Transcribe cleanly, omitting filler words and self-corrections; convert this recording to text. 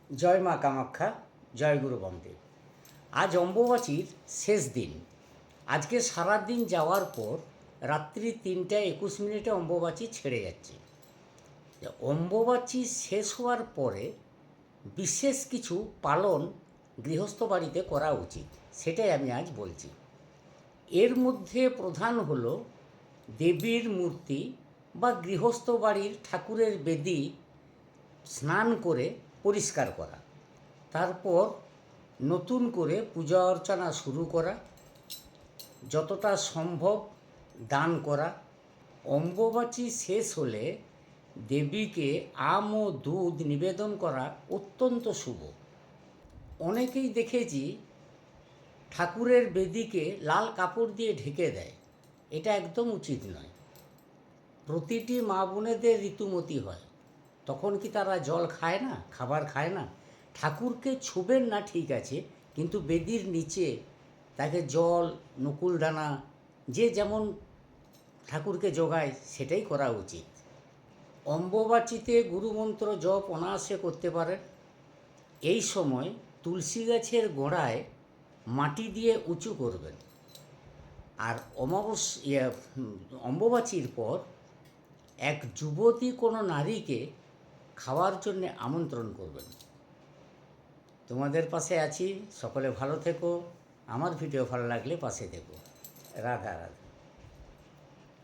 জয় মা কামাখ্যা, জয় গুরু বামদেব। আজ অম্বুবাচীর শেষ দিন। আজকে সারাদিন যাওয়ার পর রাত্রি ৩টা ২১ অম্বুবাচী ছেড়ে যাচ্ছে। অম্বুবাচী শেষ হওয়ার পরে বিশেষ কিছু পালন গৃহস্থ বাড়িতে করা উচিত, সেটাই আমি আজ বলছি। এর মধ্যে প্রধান হল দেবীর মূর্তি বা গৃহস্থ বাড়ির ঠাকুরের বেদি স্নান করে পরিষ্কার করা, তারপর নতুন করে পূজা অর্চনা শুরু করা, যতটা সম্ভব দান করা। অম্বুবাচী শেষ হলে দেবীকে আম ও দুধ নিবেদন করা অত্যন্ত শুভ। অনেকেই দেখেছি ঠাকুরের বেদিকে লাল কাপড় দিয়ে ঢেকে দেয়, এটা একদম উচিত নয়। প্রতিটি মা বোনেদের ঋতুমতি হয়, তখন কি তারা জল খায় না, খাবার খায় না? ঠাকুরকে ছুবেন না ঠিক আছে, কিন্তু বেদির নিচে তাকে জল, নকুলদানা, যে যেমন ঠাকুরকে জোগায় সেটাই করা উচিত। অম্বুবাচীতে গুরুমন্ত্র জপ অনায়াসে করতে পারেন। এই সময় তুলসী গাছের গোড়ায় মাটি দিয়ে উঁচু করবেন। আর অম্বুবাচীর পর এক যুবতী কোনো নারীকে খাওয়ার জন্যে আমন্ত্রণ করবেন। তোমাদের পাশে আছি, সকলে ভালো থেকো। আমার ভিডিও ভালো লাগলে পাশে থেকো। রাধা রাধা।